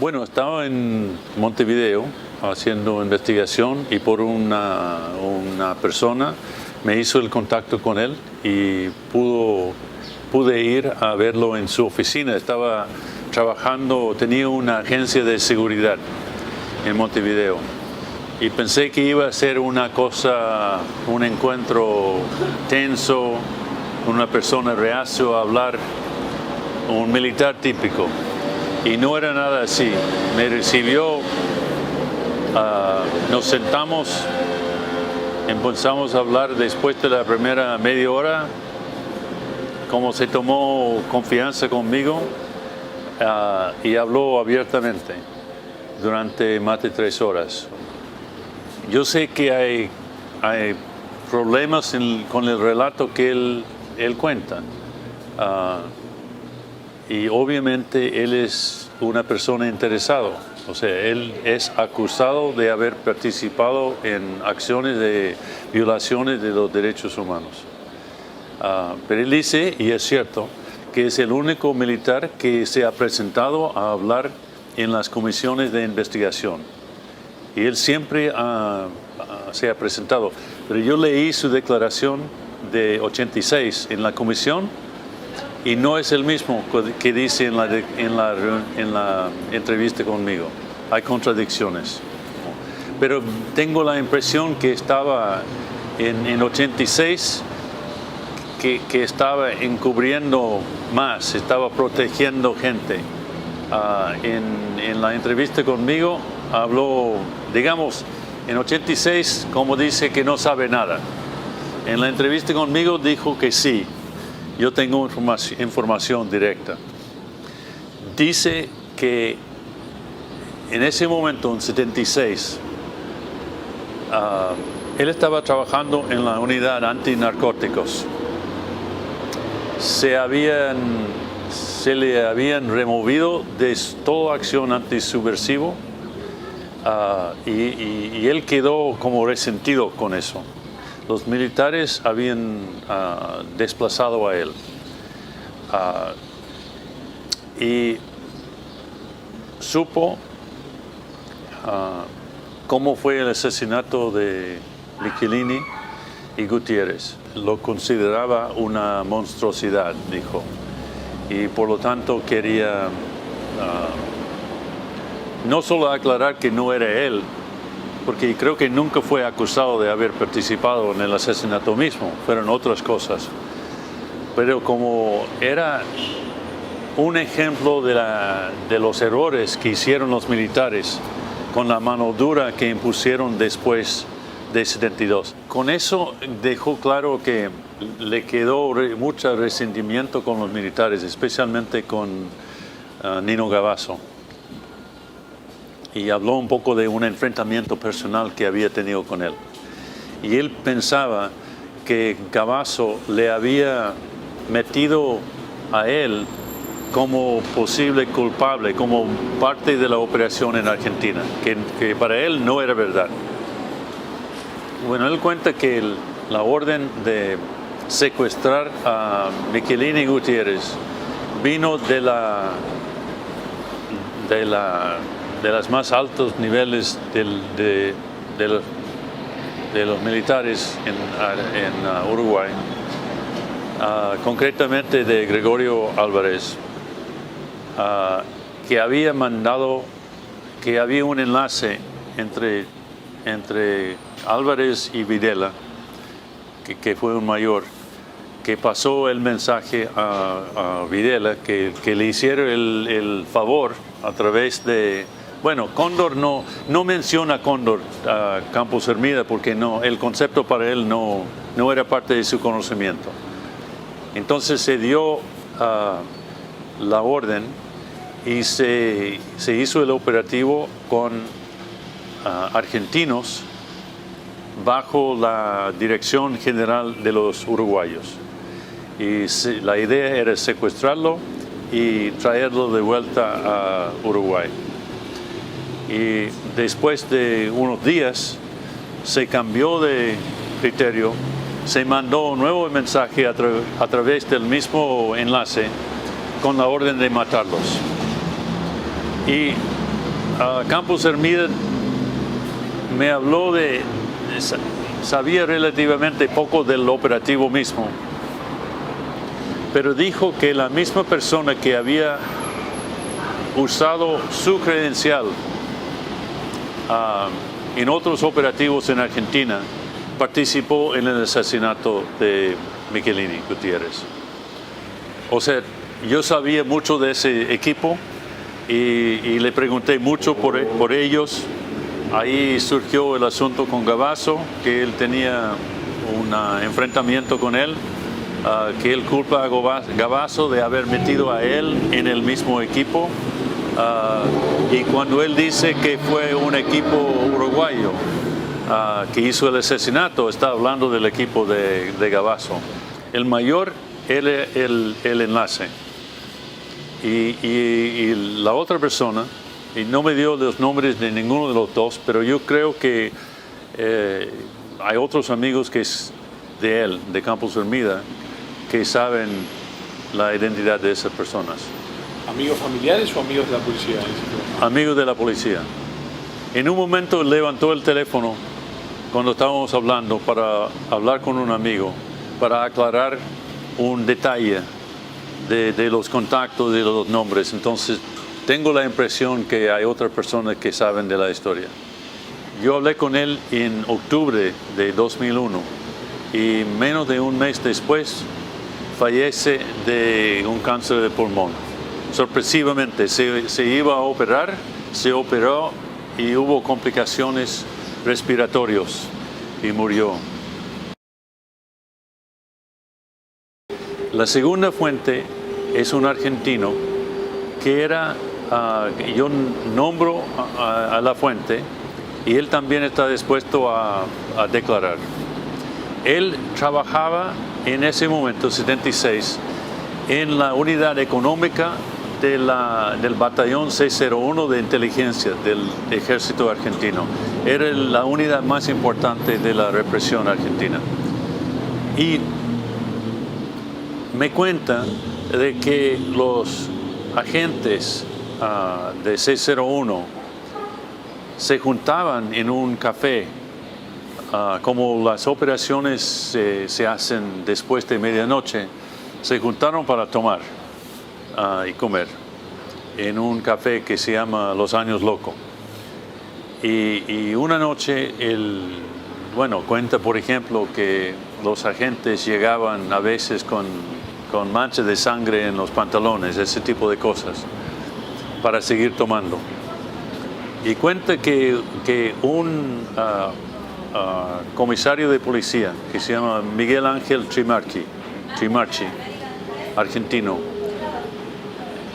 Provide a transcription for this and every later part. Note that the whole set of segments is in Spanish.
Bueno, estaba en Montevideo haciendo investigación y por una persona me hizo el contacto con él y pude ir a verlo en su oficina. Estaba trabajando, tenía una agencia de seguridad en Montevideo y pensé que iba a ser un encuentro tenso, una persona reacio a hablar, un militar típico. Y no era nada así. Me recibió, nos sentamos, empezamos a hablar después de la primera media hora, como se tomó confianza conmigo y habló abiertamente durante más de 3 horas. Yo sé que hay problemas con el relato que él cuenta. Y obviamente él es una persona interesada, o sea, él es acusado de haber participado en acciones de violaciones de los derechos humanos. Pero él dice, y es cierto, que es el único militar que se ha presentado a hablar en las comisiones de investigación. Y él siempre se ha presentado. Pero yo leí su declaración de 86 en la comisión, y no es el mismo que dice en la entrevista conmigo. Hay contradicciones. Pero tengo la impresión que estaba en 86, que estaba encubriendo más, estaba protegiendo gente. En la entrevista conmigo habló, digamos, en 86, como dice que no sabe nada. En la entrevista conmigo dijo que sí. Yo tengo información directa. Dice que en ese momento, en 76, él estaba trabajando en la unidad antinarcóticos. Se le habían removido de toda acción antisubversivo y él quedó como resentido con eso. Los militares habían desplazado a él y supo cómo fue el asesinato de Michelini y Gutiérrez. Lo consideraba una monstruosidad, dijo, y por lo tanto quería no solo aclarar que no era él, porque creo que nunca fue acusado de haber participado en el asesinato mismo, fueron otras cosas. Pero como era un ejemplo de los errores que hicieron los militares con la mano dura que impusieron después de 72. Con eso dejó claro que le quedó mucho resentimiento con los militares, especialmente con Nino Gavazo. Y habló un poco de un enfrentamiento personal que había tenido con él. Y él pensaba que Gavazo le había metido a él como posible culpable, como parte de la operación en Argentina, que para él no era verdad. Bueno, él cuenta que la orden de secuestrar a Michelini y Gutiérrez vino de los más altos niveles de los militares en Uruguay, concretamente de Gregorio Álvarez, que había mandado, que había un enlace entre Álvarez y Videla, que fue un mayor, que pasó el mensaje a Videla, que le hiciera el favor a través de... Bueno, Cóndor no menciona Cóndor a Campos Hermida porque el concepto para él no era parte de su conocimiento. Entonces se dio la orden y se hizo el operativo con argentinos bajo la dirección general de los uruguayos. Y la idea era secuestrarlo y traerlo de vuelta a Uruguay. Y después de unos días se cambió de criterio, se mandó un nuevo mensaje a través del mismo enlace con la orden de matarlos. Y Campos Hermida me habló sabía relativamente poco del operativo mismo, pero dijo que la misma persona que había usado su credencial en otros operativos en Argentina participó en el asesinato de Michelini Gutiérrez. O sea, yo sabía mucho de ese equipo y le pregunté mucho por ellos. Ahí surgió el asunto con Gavazo, que él tenía un enfrentamiento con él, que él culpa a Gavazo de haber metido a él en el mismo equipo. Y cuando él dice que fue un equipo uruguayo que hizo el asesinato, está hablando del equipo de Gavazo. El mayor, el enlace. Y la otra persona, y no me dio los nombres de ninguno de los dos, pero yo creo que hay otros amigos que es de él, de Campos Hermida, que saben la identidad de esas personas. ¿Amigos familiares o amigos de la policía? Amigos de la policía. En un momento levantó el teléfono cuando estábamos hablando para hablar con un amigo, para aclarar un detalle de los contactos, de los nombres. Entonces, tengo la impresión que hay otras personas que saben de la historia. Yo hablé con él en octubre de 2001 y menos de un mes después fallece de un cáncer de pulmón. Sorpresivamente, se iba a operar, se operó y hubo complicaciones respiratorias y murió. La segunda fuente es un argentino que era, yo nombro a la fuente y él también está dispuesto a declarar. Él trabajaba en ese momento, 76, en la unidad económica del batallón 601 de inteligencia del ejército argentino. Era la unidad más importante de la represión argentina. Y me cuenta de que los agentes de 601 se juntaban en un café, como las operaciones se hacen después de medianoche, se juntaron para tomar y comer en un café que se llama Los Años Loco. Y una noche, cuenta por ejemplo que los agentes llegaban a veces con manchas de sangre en los pantalones, ese tipo de cosas, para seguir tomando. Y cuenta que un comisario de policía que se llama Miguel Ángel Trimarchi, argentino,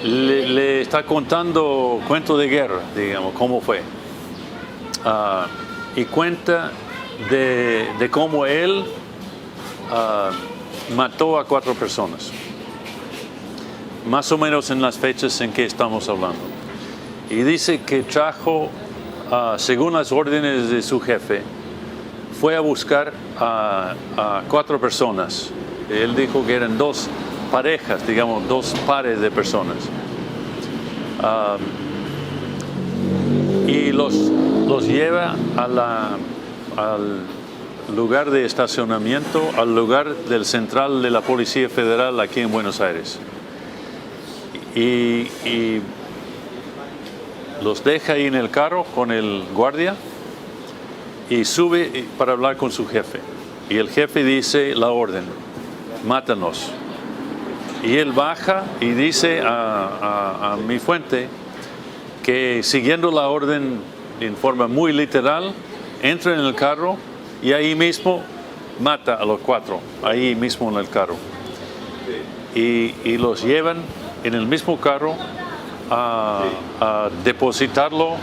le está contando cuento de guerra, digamos, cómo fue. Y cuenta de cómo él mató a 4 personas, más o menos en las fechas en que estamos hablando. Y dice que trajo, según las órdenes de su jefe, fue a buscar a 4 personas. Él dijo que eran 2 parejas, digamos, 2 pares de personas. Y los lleva al lugar de estacionamiento, al lugar del central de la Policía Federal aquí en Buenos Aires. Y los deja ahí en el carro con el guardia y sube para hablar con su jefe. Y el jefe dice la orden: mátanos. Y él baja y dice a mi fuente que, siguiendo la orden en forma muy literal, entra en el carro y ahí mismo mata a los 4, ahí mismo en el carro. Y los llevan en el mismo carro a depositarlo,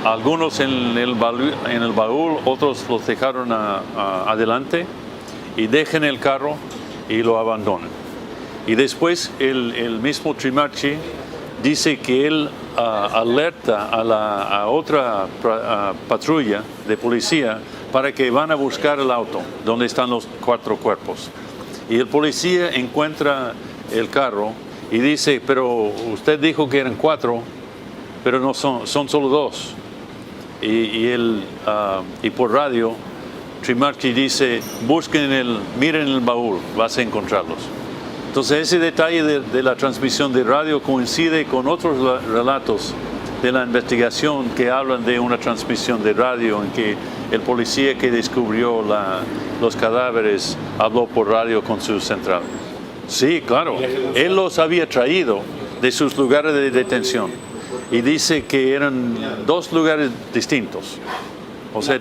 algunos en el baúl, otros los dejaron adelante y dejan el carro y lo abandonan. Y después el mismo Trimarchi dice que él alerta a otra patrulla de policía para que van a buscar el auto donde están los 4 cuerpos. Y el policía encuentra el carro y dice: pero usted dijo que eran 4, pero no son solo dos. Y por radio, Trimarchi dice, miren el baúl, vas a encontrarlos. Entonces ese detalle de la transmisión de radio coincide con otros relatos de la investigación que hablan de una transmisión de radio en que el policía que descubrió los cadáveres habló por radio con su central. Sí, claro, él los había traído de sus lugares de detención y dice que eran dos lugares distintos. O sea,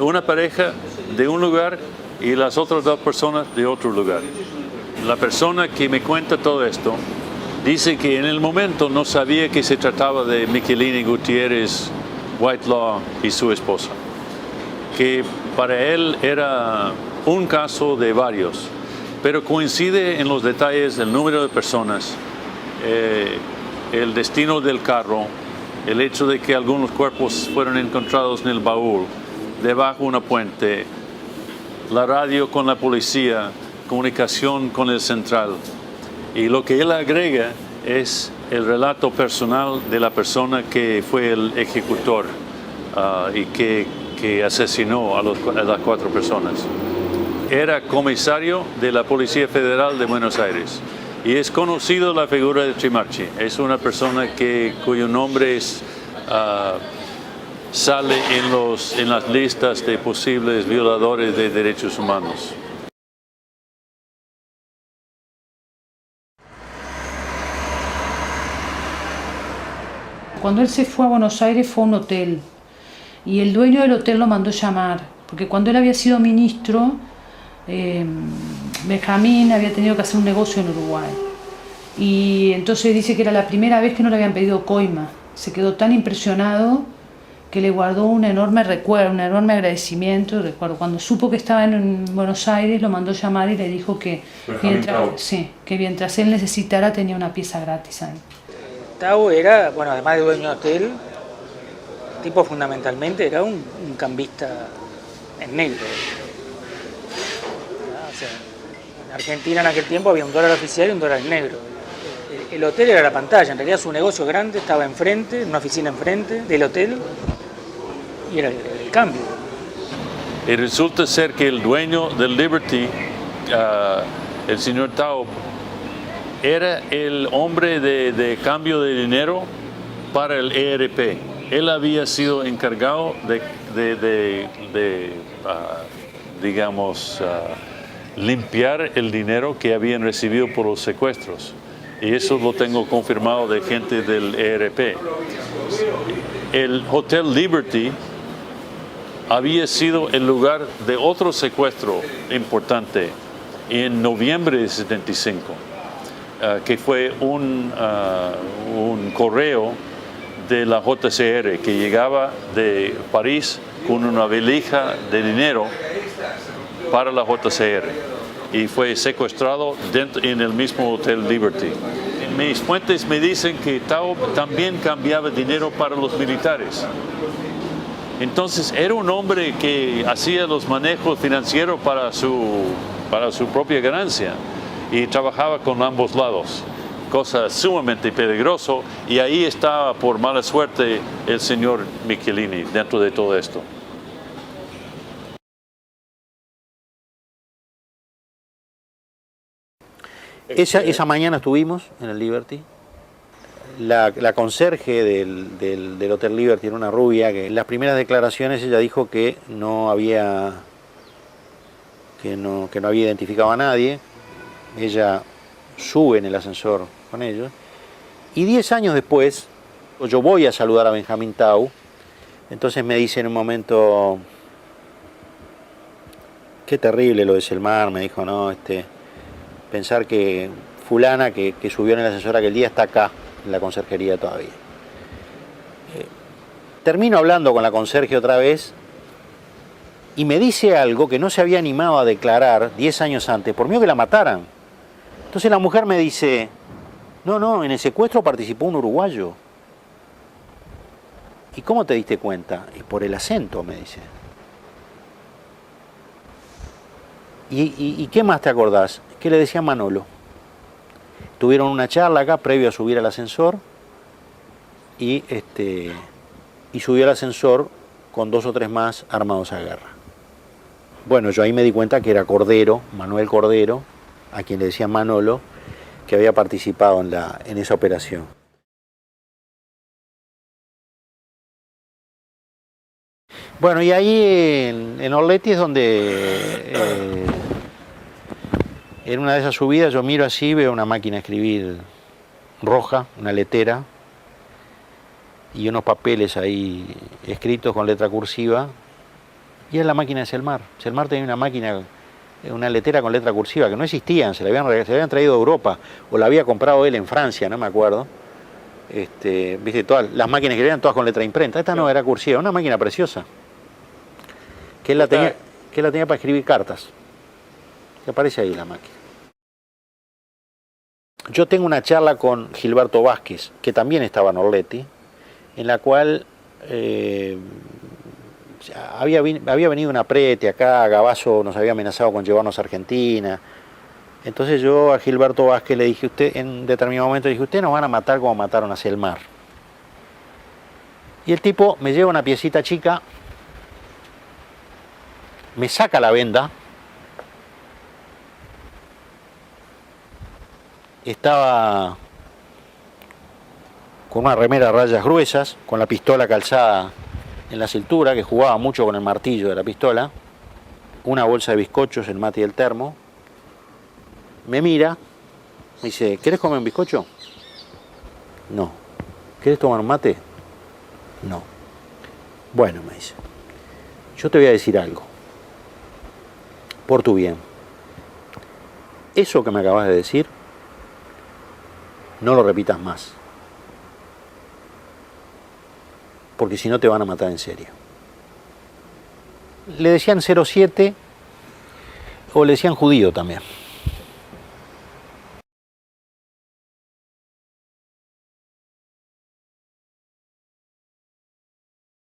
una pareja de un lugar y las otras dos personas de otro lugar. La persona que me cuenta todo esto dice que en el momento no sabía que se trataba de Michelini Gutiérrez, Whitelaw y su esposa, que para él era un caso de varios, pero coincide en los detalles el número de personas, el destino del carro, el hecho de que algunos cuerpos fueron encontrados en el baúl, debajo de una puente, la radio con la policía, comunicación con el central. Y lo que él agrega es el relato personal de la persona que fue el ejecutor y que asesinó a las 4 personas. Era comisario de la Policía Federal de Buenos Aires y es conocido la figura de Trimarchi. Es una persona cuyo nombre sale en las listas de posibles violadores de derechos humanos. Cuando él se fue a Buenos Aires fue a un hotel y el dueño del hotel lo mandó llamar, porque cuando él había sido ministro, Benjamín había tenido que hacer un negocio en Uruguay. Y entonces dice que era la primera vez que no le habían pedido coima. Se quedó tan impresionado que le guardó un enorme recuerdo, un enorme agradecimiento. Recuerdo cuando supo que estaba en Buenos Aires, lo mandó llamar y le dijo que mientras él necesitara tenía una pieza gratis ahí. Tao era, bueno, además de dueño de hotel, tipo fundamentalmente era un cambista en negro. O sea, en Argentina en aquel tiempo había un dólar oficial y un dólar en negro. El hotel era la pantalla, en realidad su negocio grande estaba enfrente, en una oficina enfrente del hotel, y era el cambio. Y resulta ser que el dueño del Liberty, el señor Tao, era el hombre de cambio de dinero para el ERP. Él había sido encargado limpiar el dinero que habían recibido por los secuestros. Y eso lo tengo confirmado de gente del ERP. El Hotel Liberty había sido el lugar de otro secuestro importante en noviembre de 75. Que fue un correo de la JCR que llegaba de París con una valija de dinero para la JCR y fue secuestrado en el mismo Hotel Liberty. Mis fuentes me dicen que Tao también cambiaba dinero para los militares. Entonces era un hombre que hacía los manejos financieros para su propia ganancia. Y trabajaba con ambos lados, cosa sumamente peligrosa, y ahí estaba por mala suerte el señor Michelini dentro de todo esto. Esa mañana estuvimos en el Liberty. La conserje del Hotel Liberty era una rubia que en las primeras declaraciones ella dijo que no había identificado a nadie. Ella sube en el ascensor con ellos y 10 años después yo voy a saludar a Benjamín Tao. Entonces me dice en un momento, qué terrible lo de Selmar, me dijo, no, pensar que fulana que subió en el ascensor aquel día está acá en la conserjería todavía. Termino hablando con la conserje otra vez y me dice algo que no se había animado a declarar 10 años antes, por miedo que la mataran. Entonces la mujer me dice, no, en el secuestro participó un uruguayo. ¿Y cómo te diste cuenta? Y por el acento, me dice. ¿Y qué más te acordás? Que le decía Manolo. Tuvieron una charla acá previo a subir al ascensor y subió al ascensor con 2 o 3 más armados a guerra. Bueno, yo ahí me di cuenta que era Cordero, Manuel Cordero, a quien le decían Manolo, que había participado en esa operación. Bueno, y ahí en Orletti es donde en una de esas subidas yo miro así, veo una máquina de escribir roja, una letera, y unos papeles ahí escritos con letra cursiva, y es la máquina de Selmar. Selmar tenía una máquina, una letera con letra cursiva, que no existían, se la habían traído de Europa, o la había comprado él en Francia, no me acuerdo. Viste, todas las máquinas que eran todas con letra imprenta. Esta no era cursiva, una máquina preciosa. Que él la tenía para escribir cartas. Que aparece ahí la máquina. Yo tengo una charla con Gilberto Vázquez, que también estaba en Orletti, en la cual había venido una prete acá, Gabazo nos había amenazado con llevarnos a Argentina. Entonces yo a Gilberto Vázquez le dije, en determinado momento le dije, ustedes nos van a matar como mataron a Selmar. Y el tipo me lleva una piecita chica, me saca la venda, estaba con una remera a rayas gruesas, con la pistola calzada en la cintura, que jugaba mucho con el martillo de la pistola, una bolsa de bizcochos, el mate y el termo. Me mira, me dice, ¿querés comer un bizcocho? No. ¿Querés tomar un mate? No. Bueno, me dice, yo te voy a decir algo, por tu bien. Eso que me acabas de decir, no lo repitas más. Porque si no te van a matar en serio. Le decían 07 o le decían judío también.